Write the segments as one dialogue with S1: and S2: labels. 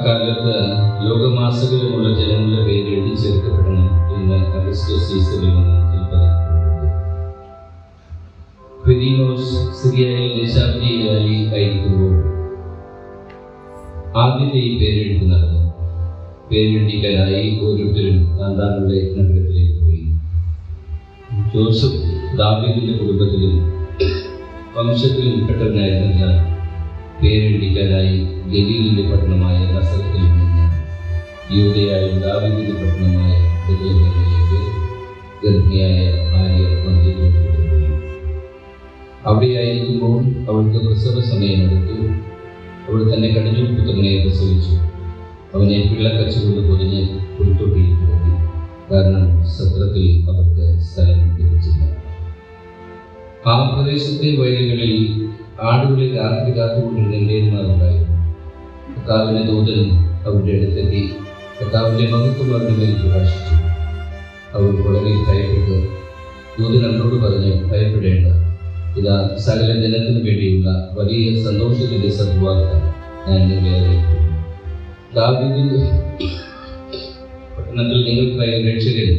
S1: അക്കാലത്ത് ലോകമാസകലമുള്ള ജനങ്ങളുടെ പേര് എഴുതി ചേർക്കപ്പെടണം എന്ന് അഗസ്റ്റസ് സീസറിൽ നിന്ന് കൽപ്പന. ക്വിരിനോസ് സിറിയയിൽ ദേശാഭിജയിയായി ആയിരിക്കുമ്പോൾ ആദ്യത്തെ ഈ പേരെഴുത്ത് നടന്നു. പേരെഴുതിക്കാനായി ഓരോരുത്തരും താങ്കളുടെ നഗരത്തിലേക്ക് പോയി. ജോസഫ് ദാവീദിന്റെ കുടുംബത്തിലും വംശത്തിലും ഉൾപ്പെട്ടവനായിരുന്നതിനാൽ പേരെഴുതിക്കാനായി ഗലീലിന്റെ പട്ടണമായ നസറത്തിൽ നിന്ന് യൂദയായ ദാവീദിന്റെ പട്ടണമായ ബെത്ലഹേമിലേക്ക് ഗർഭിണിയായ ഭാര്യ മറിയത്തോട് പോയി. അവിടെയായിരിക്കുമ്പോൾ അവൾക്ക് പ്രസവ സമയമെടുത്തു. അവൾ തന്നെ കടിഞ്ഞൂൽ പുത്രനെ പ്രസവിച്ചു. അവനെ പിള്ളക്കച്ച കൊണ്ട് പൊതിഞ്ഞ് പുൽത്തൊട്ടിയിൽ കിടത്തി. കാരണം സത്രത്തിൽ അവർക്ക് സ്ഥലം ലഭിച്ചില്ല. ആ പ്രദേശത്തെ വയലുകളിൽ ആടുകളെ രാത്രി കാത്തുകൊണ്ടിരുന്ന ഇടയന്മാരുണ്ടായിരുന്നു. കർത്താവിന്റെ ദൂതൻ അവരുടെ അടുത്തെത്തി കർത്താവിന്റെ മഹത്വം അവരുടെ മേൽ പ്രകാശിച്ചു. അവർ വളരെ ഭയപ്പെട്ടു. ദൂതൻ അവരോട് പറഞ്ഞു, ഭയപ്പെടേണ്ട, ഇതാ സകല ജനത്തിനു വേണ്ടിയുള്ള വലിയ സന്തോഷത്തിന്റെ സദ്വാർത്ത ഞാൻ നിങ്ങളെ അറിയിക്കുന്നു. ദാവീദിന്റെ പട്ടണത്തിൽ നിങ്ങൾക്കായി രക്ഷകൻ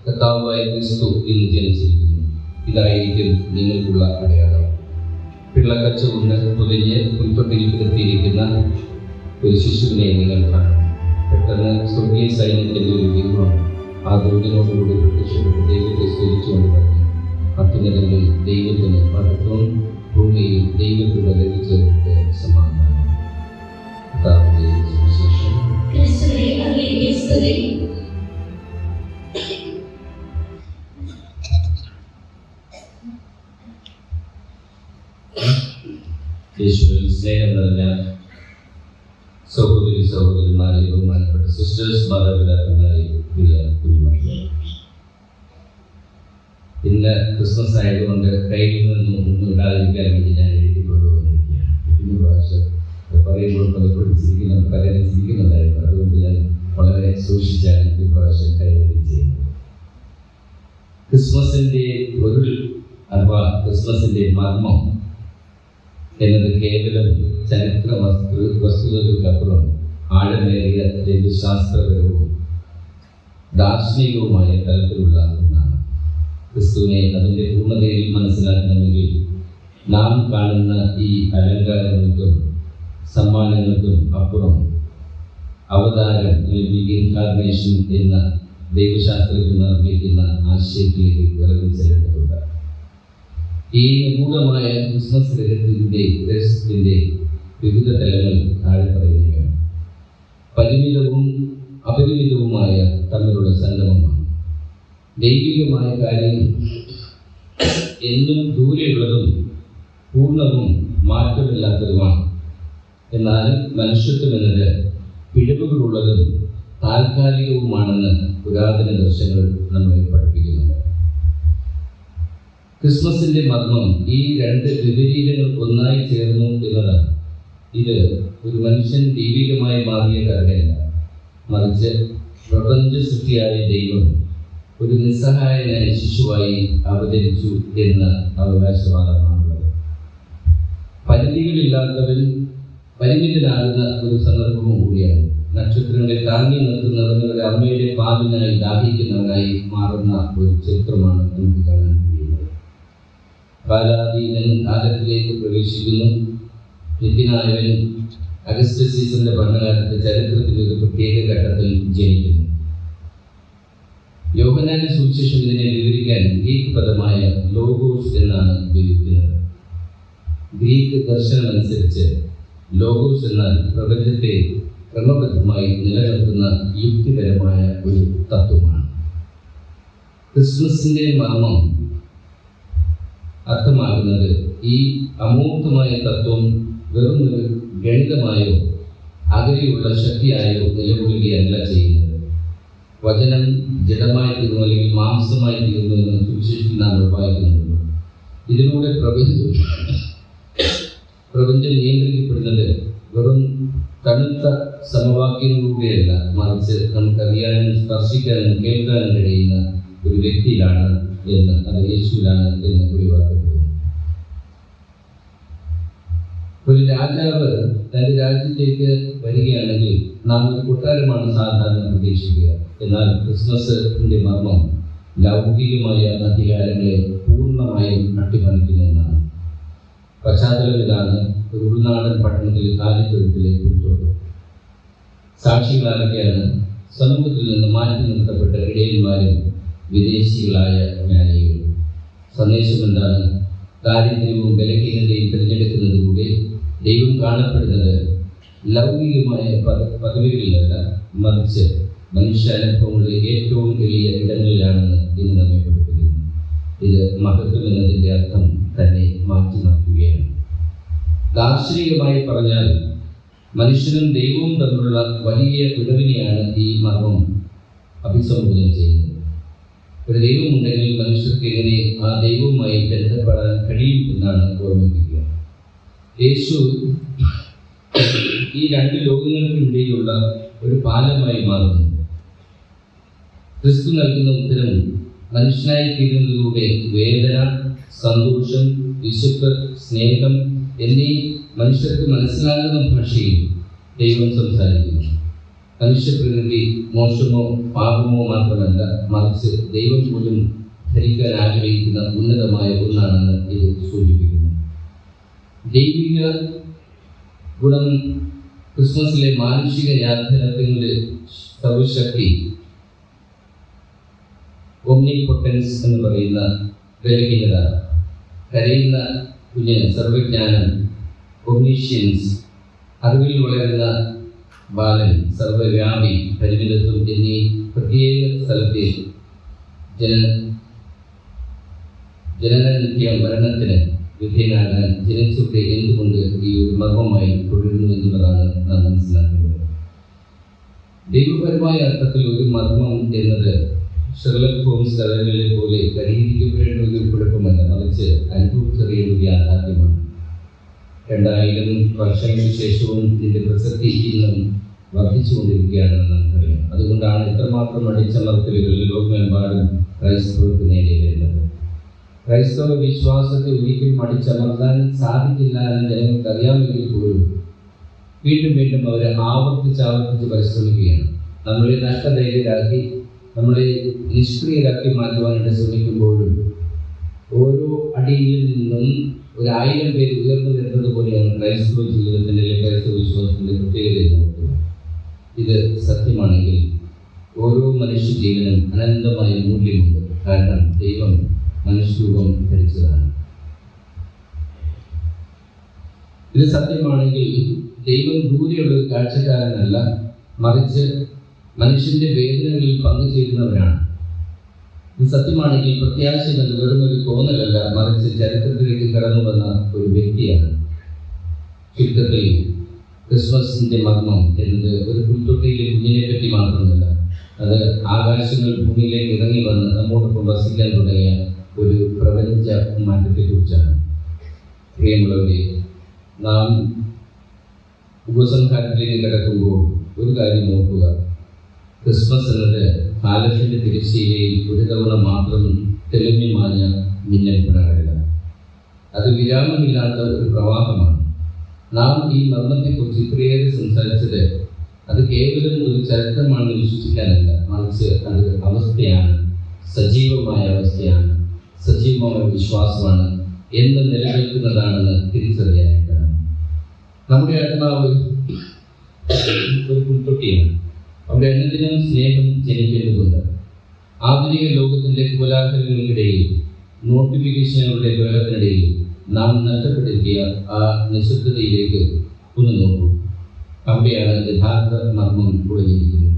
S1: കർത്താവായ ക്രിസ്തു ഇന്ന് ജനിച്ചിരിക്കുന്നു. ഇതായിരിക്കും നിങ്ങൾക്കുള്ള അടയാളം. പിള്ളക്കച്ച കൊണ്ട് പൊതിഞ്ഞ് പുൽത്തൊട്ടിയിൽ കിടത്തിയിരിക്കുന്ന ഒരു ശിശുവിനെ നിങ്ങൾ കാണും. പെട്ടെന്ന് സ്വർഗീയ സൈന്യത്തിന്റെ ഒരു ബിംബം ആ ദൂതനോടുകൂടി പ്രത്യക്ഷപ്പെട്ട് ദൈവത്തെ സ്തുതിച്ചുകൊണ്ട് പറഞ്ഞു, അത്യുന്നതങ്ങളിൽ ദൈവത്തിന് മഹത്വം, ഭൂമിയിൽ ദൈവത്തിന് ലഭിച്ചവർക്ക് സമാധാനം. കർത്താവിന്റെ സുവിശേഷം. യേശുവിൽ സ്നേഹം നിറഞ്ഞ സഹോദരി സഹോദരന്മാരെ, ബഹുമാനപ്പെട്ട സിസ്റ്റേഴ്സ്, മാതാപിതാക്കന്മാരെ, പ്രിയ കുഞ്ഞുമക്കളെ, ഇന്ന് ക്രിസ്മസ് ആയതുകൊണ്ട് കയ്യിൽ നിന്നും ഒന്നും ഇടാതിരിക്കാൻ വേണ്ടി ഞാൻ എഴുതി കൊണ്ടുവന്നിരിക്കുകയാണ്. ഇന്ന് പ്രാവശ്യം പറയുമ്പോൾ പലപ്പോഴും പലരും ചിരിക്കുന്നുണ്ടായിരുന്നു. അതുകൊണ്ട് ഞാൻ വളരെ സൂക്ഷിച്ചാണ് ഈ പ്രാവശ്യം കൈകാര്യം ചെയ്യുന്നത്. ക്രിസ്മസിന്റെ പൊരുൾ അഥവാ ക്രിസ്മസിന്റെ മർമ്മം എന്നത് കേവലം ചരിത്ര വസ്തുതകൾക്കപ്പുറം ആഴമേറിയ ദൈവശാസ്ത്രപരവും ദാർശനികവുമായ തലത്തിലുള്ള ഒന്നാണ്. ക്രിസ്തുവിനെ അതിൻ്റെ പൂർണ്ണതയിൽ മനസ്സിലാക്കണമെങ്കിൽ നാം കാണുന്ന ഈ അലങ്കാരങ്ങൾക്കും സമ്മാനങ്ങൾക്കും അപ്പുറം അവതാരം അല്ലെങ്കിൽ ഇൻകാർണേഷൻ എന്ന ദൈവശാസ്ത്രത്തിൽ നിർമ്മിക്കുന്ന ആശയത്തിലേക്ക് ഇറങ്ങി ചെല്ലേണ്ടതുണ്ട്. ഈ നിഗൂഢമായ ക്രിസ്മസ് രഹസ്യത്തിന്റെ വിവിധ തലങ്ങൾ താഴെ പറയുകയാണ്. പരിമിതവും അപരിമിതവുമായ തമ്മിലുള്ള സംഗമമാണ്. ദൈവികമായ കാര്യം എന്നും ദൂരെയുള്ളതും പൂർണ്ണവും മാറ്റമില്ലാത്തതുമാണ്. എന്നാൽ മനുഷ്യത്വം എന്നത് പിഴവുകളുള്ളതും താൽക്കാലികവുമാണെന്ന് പുരാതന ദർശനങ്ങൾ നമ്മളെ പഠിപ്പിക്കുന്നുണ്ട്. ക്രിസ്മസിന്റെ മർമ്മം ഈ രണ്ട് വിപരീതങ്ങൾ ഒന്നായി ചേർന്നു എന്നതാണ്. ഇത് ഒരു മനുഷ്യൻ ദൈവികമായി മാറിയ കഥയല്ല, മറിച്ച് പ്രപഞ്ച സൃഷ്ടിയായ ദൈവം ഒരു നിസ്സഹായനായ ശിശുവായി അവതരിച്ചു എന്ന അവകാശവാദമാണുള്ളത്. പരിധികളില്ലാത്തവൻ പരിമിതനാകുന്ന ഒരു സന്ദർഭവും കൂടിയാണ്. നക്ഷത്രങ്ങളെ താങ്ങി നിർത്തുന്നവരുടെ അമ്മയുടെ പാലിനായി ദാഹിക്കുന്നവനായി മാറുന്ന ഒരു ചിത്രമാണ് നമുക്ക് കാണാൻ കഴിയുന്നത്. കാലാതീതൻ കാലത്തിലേക്ക് പ്രവേശിക്കുന്നു. നിത്യനായവൻ അഗസ്റ്റസ് സീസറിന്റെ ഭരണകാലത്ത് ചരിത്രത്തിന്റെ ഒരു പ്രത്യേക ഘട്ടത്തിൽ ജനിക്കുന്നു. യോഹന്നാന്റെ സുവിശേഷം ഇതിനെ വിവരിക്കാൻ ഗ്രീക്ക് പദമായ ലോഗോസ് എന്നാണ് ഉപയോഗിക്കുന്നത്. ഗ്രീക്ക് ദർശനമനുസരിച്ച് ലോഗോസ് എന്നാൽ പ്രപഞ്ചത്തെ ക്രമബദ്ധമായി നിലനിർത്തുന്ന യുക്തിപരമായ ഒരു തത്വമാണ്. ക്രിസ്മസിന്റെ മർമ്മം അർത്ഥമാകുന്നത് ഈ അമൂർത്തമായ തത്വം വെറുമൊരു ഗണിതമായോ അകലെയുള്ള ശക്തിയായോ നിലകൊള്ളുകയല്ല ചെയ്യുന്നത്. വചനം ജഡമായി തീർന്നു അല്ലെങ്കിൽ മാംസമായി തീർന്നു എന്ന് സുവിശേഷത്തിൽ നാം വായിക്കുന്നുണ്ട്. ഇതിലൂടെ പ്രപഞ്ചം നിയന്ത്രിക്കപ്പെടുന്നത് വെറും തണുത്ത സമവാക്യങ്ങളിലൂടെയല്ല, മറിച്ച് നമുക്കറിയാനും സ്പർശിക്കാനും കേൾക്കാനും കഴിയുന്ന ഒരു വ്യക്തിയിലാണ് എന്ന്, അത് യേശുവിലാണ് എന്ന് ഒഴിവാക്കപ്പെടുന്നു. ഒരു രാജാവ് തൻ്റെ രാജ്യത്തേക്ക് വരികയാണെങ്കിൽ നാം ഒരു കൊട്ടാരമാണ് സാധാരണ പ്രതീക്ഷിക്കുക. എന്നാൽ ക്രിസ്മസിന്റെ മർമ്മം ലൗകികമായ അധികാരങ്ങളെ പൂർണ്ണമായും അട്ടിമറിക്കുന്ന ഒന്നാണ്. പശ്ചാത്തലം ഇതാണ്: ഒരു ഉൾനാടൻ പട്ടണത്തിൽ കാലിത്തൊഴുത്തിലെ പുൽത്തൊട്ട്. സാക്ഷികളാരൊക്കെയാണ്? സമൂഹത്തിൽ നിന്ന് മാറ്റി നിർത്തപ്പെട്ട ഇടയന്മാരും വിദേശികളായ ജ്ഞാനികളും. സന്ദേശം എന്താണ്? ദാരിദ്ര്യവും ബലഹീനതയും തിരഞ്ഞെടുക്കുന്നതിലൂടെ ദൈവം കാണപ്പെടുന്നത് ലൗകികമായ പദവികളിലല്ല, മറിച്ച് മനുഷ്യാനുഭവങ്ങളുടെ ഏറ്റവും വലിയ ഇടങ്ങളിലാണെന്ന് ഇന്ന് നമ്മെ പഠിപ്പിക്കുന്നു. ഇത് മഹത്വം എന്നതിൻ്റെ അർത്ഥം തന്നെ മാറ്റി നിർത്തുകയാണ്. ദാർശനികമായി പറഞ്ഞാൽ മനുഷ്യനും ദൈവവും തമ്മിലുള്ള വലിയ വിടവിനെയാണ് ഈ മർമ്മം അഭിസംബോധന ചെയ്യുന്നത്. ഒരു ദൈവമുണ്ടെങ്കിൽ മനുഷ്യർക്ക് എങ്ങനെ ആ ദൈവവുമായി ബന്ധപ്പെടാൻ കഴിയും എന്നാണ് ഓർമ്മിപ്പിക്കുക. യേശു ഈ രണ്ട് ലോകങ്ങൾക്കിടയിലുള്ള ഒരു പാലമായി മാറുന്നു. ക്രിസ്തു നൽകുന്ന ഉത്തരം മനുഷ്യനായി തീരുന്നതിലൂടെ വേദന, സന്തോഷം, വിശപ്പ്, സ്നേഹം എന്നീ മനുഷ്യർക്ക് മനസ്സിലാകുന്ന ഭാഷയിൽ ദൈവം സംസാരിക്കുന്നു. മനുഷ്യപ്രകൃതി മോശമോ പാപമോ മാത്രമല്ല, മറിച്ച് ദൈവം പോലും ധരിക്കാൻ ആഗ്രഹിക്കുന്ന ഉന്നതമായ ഒന്നാണെന്ന് ഇത് സൂചിപ്പിക്കുന്നു. ദൈവിക ഗുണം ക്രിസ്മസിലെ മാനുഷിക യാഥാർത്ഥ്യങ്ങളുടെ സർവശക്തി, ഒമ്നിപൊട്ടൻസ് എന്ന് പറയുന്ന ബലഹീനത, കരയുന്ന കുഞ്ഞിന് സർവജ്ഞാനം, ഒമ്നീഷ്യൻസ്, അറിവിൽ വളരുന്ന ബാലൻ, സർവവ്യാപി, പരിമിതത്വം എന്നീ പ്രത്യേക സ്ഥലത്തെ ജനനനിത്യ മരണത്തിന് വിധേയനാകാൻ ജനിച്ചൊക്കെ എന്തുകൊണ്ട് ഈ ഒരു മർമ്മമായി തുടരുന്നു എന്നുള്ളതാണ് നാം മനസ്സിലാക്കേണ്ടത്. ദൈവപരമായ അർത്ഥത്തിൽ ഒരു മർമ്മം എന്നത് ഷെർലക് ഹോംസ് കഥകളിലെ പോലെ പരിഹരിക്കപ്പെടേണ്ട ഒരു കുഴപ്പമല്ല, മറിച്ച് അനുഭവിച്ചറിയേണ്ട ഒരു യാഥാർത്ഥ്യമാണ്. 2000 വർഷങ്ങൾക്ക് ശേഷവും ഇതിൻ്റെ പ്രസക്തി ഇന്നും വർദ്ധിച്ചുകൊണ്ടിരിക്കുകയാണെന്ന് നമുക്കറിയാം. അതുകൊണ്ടാണ് ഇത്രമാത്രം അടിച്ചമർത്തലുകൾ ലോകമെമ്പാടും ക്രൈസ്തവർക്ക് നേരെ വരുന്നത്. ക്രൈസ്തവ വിശ്വാസത്തെ ഒരിക്കലും അടിച്ചമർത്താൻ സാധിക്കില്ല എന്ന് ജനങ്ങൾക്ക് അറിയാമെങ്കിൽ പോലും വീണ്ടും വീണ്ടും അവർ ആവർത്തിച്ച് പരിശ്രമിക്കുകയാണ്. നമ്മളെ നഷ്ടധൈര്യരാക്കി, നമ്മളെ നിഷ്ക്രിയരാക്കി മാറ്റുവാനായിട്ട് ശ്രമിക്കുമ്പോഴും ഓരോ അടിയിൽ നിന്നും 1000 പേര് ഉയർന്നു വരുന്നത് പോലെയാണ് ക്രൈസ്തവ ജീവിതത്തിൻ്റെ, ക്രൈസ്തവ വിശ്വാസത്തിൻ്റെ പ്രത്യേകതയെ നോക്കുക. ഇത് സത്യമാണെങ്കിൽ ഓരോ മനുഷ്യ ജീവനും അനന്തമായ മൂല്യമുണ്ട്. കാരണം ദൈവം മനുഷ്യരൂപം ധരിച്ചതാണ്. ഇത് സത്യമാണെങ്കിൽ ദൈവം ദൂരെയുള്ള ഒരു കാഴ്ചക്കാരനല്ല, മറിച്ച് മനുഷ്യന്റെ വേദനകളിൽ പങ്കുചേരുന്നവരാണ്. ഇത് സത്യമാണെങ്കിൽ പ്രത്യാശ എന്നത് വെറും ഒരു തോന്നലല്ല, മറിച്ച് ചരിത്രത്തിലേക്ക് കടന്നു വന്ന ഒരു വ്യക്തിയാണ്. ചുരുക്കത്തിൽ ക്രിസ്മസിന്റെ മർമ്മം എന്നത് ഒരു പുൽത്തൊട്ടിയിലെ കുഞ്ഞിനെ പറ്റി മാത്രമല്ല, അത് ആകാശങ്ങൾ ഭൂമിയിലേക്ക് ഇറങ്ങി വന്ന് നമ്മോടൊപ്പം വസിക്കാൻ തുടങ്ങിയ ഒരു പ്രപഞ്ച മാറ്റത്തെക്കുറിച്ചാണ്. പ്രിയമുള്ളവരെ, നാം ഉപസംഹാരത്തിലേക്ക് കിടക്കുമ്പോൾ ഒരു കാര്യം നോക്കുക. ക്രിസ്മസ് എന്നത് കാലത്തിൻ്റെ തിരശ്ശീലയിൽ ഒരു തവണ മാത്രം തെളിഞ്ഞു മാഞ്ഞ മിന്നൽപ്പെടാറില്ല. അത് വിരാമമില്ലാത്ത ഒരു പ്രവാഹമാണ്. നാം ഈ മർമ്മത്തെക്കുറിച്ച് ഇത്രയേറെ സംസാരിച്ചത് അത് കേവലം ഒരു ചരിത്രമാണെന്ന് വിശ്വസിക്കാനല്ല, മറിച്ച് അത് അവസ്ഥയാണ്, സജീവമായ അവസ്ഥയാണ്, സജീവമായ വിശ്വാസമാണ്, എന്ന് നിലനിൽക്കുന്നതാണെന്ന് തിരിച്ചറിയാനായിട്ടാണ്. നമ്മുടെ ആത്മാവ് ഒരു പുൽത്തൊട്ടിയാണ്. അവിടെ അനുദിനം സ്നേഹം ജനിക്കേണ്ടതുണ്ട്. ആധുനിക ലോകത്തിൻ്റെ കോലാഹലങ്ങൾക്കിടയിൽ, നോട്ടിഫിക്കേഷനുകളുടെ ബഹളത്തിനിടയിൽ നാം നഷ്ടപ്പെടുത്തിയ ആ നിശബ്ദതയിലേക്ക് ഒന്ന് നോക്കൂ. അവിടെയാണ് യഥാർത്ഥ മർമ്മം ഒളിഞ്ഞിരിക്കുന്നത്.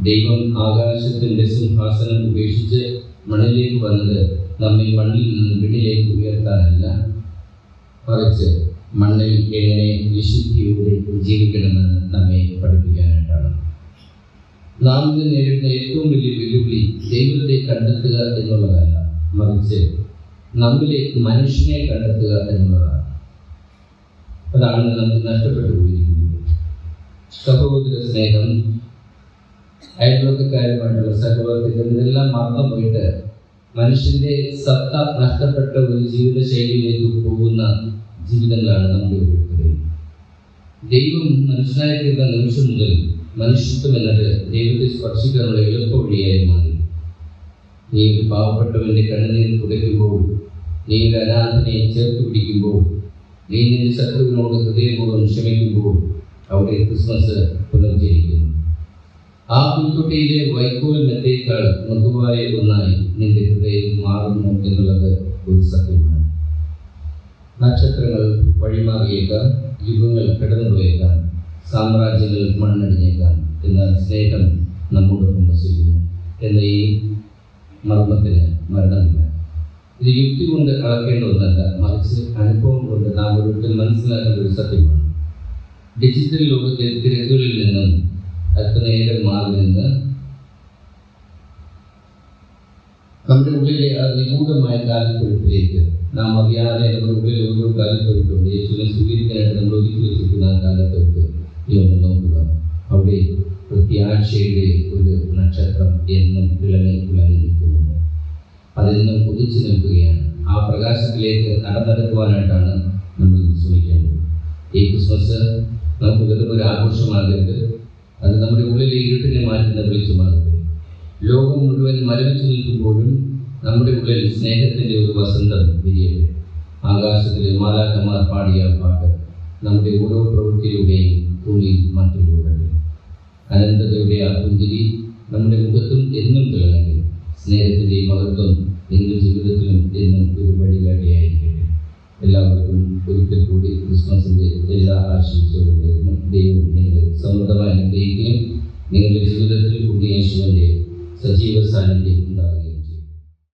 S1: ദൈവം ആകാശത്തിൻ്റെ സിംഹാസനം ഉപേക്ഷിച്ച് മണ്ണിലേക്ക് വന്നത് നമ്മെ മണ്ണിൽ നിന്ന് വിണ്ണിലേക്ക് ഉയർത്താനല്ല, മറിച്ച് മണ്ണിൽ എങ്ങനെ വിശുദ്ധിയോടെ ജീവിക്കണമെന്ന് നമ്മെ പഠിപ്പിക്കാനായിട്ടാണ്. നാം ഇന്ന് നേരിടുന്ന ഏറ്റവും വലിയ വെല്ലുവിളി ദൈവത്തെ കണ്ടെത്തുക എന്നുള്ളതല്ല, മറിച്ച് നമ്മിലെ മനുഷ്യനെ കണ്ടെത്തുക എന്നുള്ളതാണ്. അതാണ് നമുക്ക് നഷ്ടപ്പെട്ടു പോയിരിക്കുന്നത്. സഹോദര സ്നേഹം, അയൽവക്കക്കാരുമായിട്ടുള്ള സഹവർത്തിത്വം, ഇതെല്ലാം മറന്നു പോയിട്ട് മനുഷ്യന്റെ സത്ത നഷ്ടപ്പെട്ട ഒരു ജീവിതശൈലിയിലേക്ക് പോകുന്ന ജീവിതങ്ങളാണ് നമ്മുടെ ഓരോരുത്തരെയും. ദൈവം മനുഷ്യനായി തീർന്ന നിമിഷം മുതൽ മനുഷ്യത്വം എന്നത് ദൈവത്തെ സ്പർശിക്കാനുള്ള എളുപ്പ വഴിയായി മാറി. നീ ഒരു പാവപ്പെട്ടവന്റെ കണ്ണുനീർ തുടയ്ക്കുമ്പോൾ, നീ ഒരു അനാഥനെ ചേർത്ത് പിടിക്കുമ്പോൾ, നീ നിന്റെ ശത്രുവിനോട് ഹൃദയപൂർവ്വം ക്ഷമിക്കുമ്പോൾ അവിടെ ക്രിസ്മസ് പുനർജനിക്കുന്നു. ആ പുൽത്തൊട്ടിയിലെ വൈക്കോൽ മെത്തേക്കാൾ മൃദുവായ ഒന്നായി നിന്റെ ഹൃദയം മാറുന്നു എന്നുള്ളത് ഒരു സത്യമാണ്. നക്ഷത്രങ്ങൾ വഴിമാറിയേക്കാം, യുഗങ്ങൾ കടന്നുപോയേക്കാം, സാമ്രാജ്യങ്ങൾ മണ്ണടിഞ്ഞേക്കാം, എന്നാൽ സ്നേഹം നമ്മോടൊപ്പം വസിക്കുന്നു എന്ന ഈ മർമ്മത്തിന് മരണമില്ല. ഇത് യുക്തി കൊണ്ട് അളക്കേണ്ട ഒന്നല്ല, മറിച്ച് അനുഭവം കൊണ്ട് നാം ഒരിക്കൽ മനസ്സിലാക്കേണ്ട ഒരു സത്യമാണ്. ഡിജിറ്റൽ ലോകത്തെ തിരക്കുകളിൽ നിന്നും അല്പനേരം മാറി നിന്ന് നമ്മുടെ ഉള്ളിലെ ആ നിഗൂഢമായ കാലത്തൊഴുപ്പിലേക്ക് നാം അറിയാതെ നമ്മുടെ ഉള്ളിൽ ഓരോ കാലത്തൊഴുപ്പുണ്ട്. യേശുവിനെ സ്വീകരിക്കാനായിട്ട് നമ്മൾ ഒരുക്കി വെച്ചിരിക്കുന്ന ആ കാലത്തൊഴുപ്പ് നീ ഒന്ന് നോക്കുക. അവിടെ പ്രത്യാശയുടെ ഒരു നക്ഷത്രം എന്നും തിളങ്ങി നിൽക്കുന്നുണ്ട്. അതെന്നും ഉദിച്ചു നിൽക്കുകയാണ്. ആ പ്രകാശത്തിലേക്ക് നടന്നെടുക്കുവാനായിട്ടാണ് നമ്മൾ ശ്രമിക്കേണ്ടത്. ഈ ക്രിസ്മസ് നമുക്ക് വെറും ഒരു ആഘോഷമാകരുത്, അത് നമ്മുടെ ഉള്ളിലെ ഇരുട്ടിനെ മാറ്റുന്ന വെളിച്ചമാകട്ടെ. ലോകം മുഴുവൻ മരവിച്ചു നിൽക്കുമ്പോഴും നമ്മുടെ ഉള്ളിൽ സ്നേഹത്തിൻ്റെ ഒരു വസന്തം വിരിയട്ടെ. ആകാശത്തിലെ മാലാഖമാർ പാടിയ പാട്ട് നമ്മുടെ ഓരോ പ്രവൃത്തിയിലൂടെയും ഭൂമിയിൽ മാറ്റിലൂടട്ടെ. അനന്തതയുടെ ആ പുഞ്ചിരി നമ്മുടെ മുഖത്തും എന്നും തിളങ്ങട്ടെ. സ്നേഹത്തിൻ്റെ മഹത്വം നിങ്ങളുടെ ജീവിതത്തിലും എന്നും ഒരു വഴികാട്ടിയായിരിക്കട്ടെ. എല്ലാവർക്കും ഒരിക്കൽ കൂടി ക്രിസ്മസിൻ്റെ എല്ലാ ആശംസകളും നേരുന്നു. ദൈവം നിങ്ങളെ സമൃദ്ധമായി അനുഗ്രഹിക്കുകയും നിങ്ങളുടെ ജീവിതത്തിൽ കൂടി യേശുവിൻ്റെ സജീവ സാന്നിധ്യം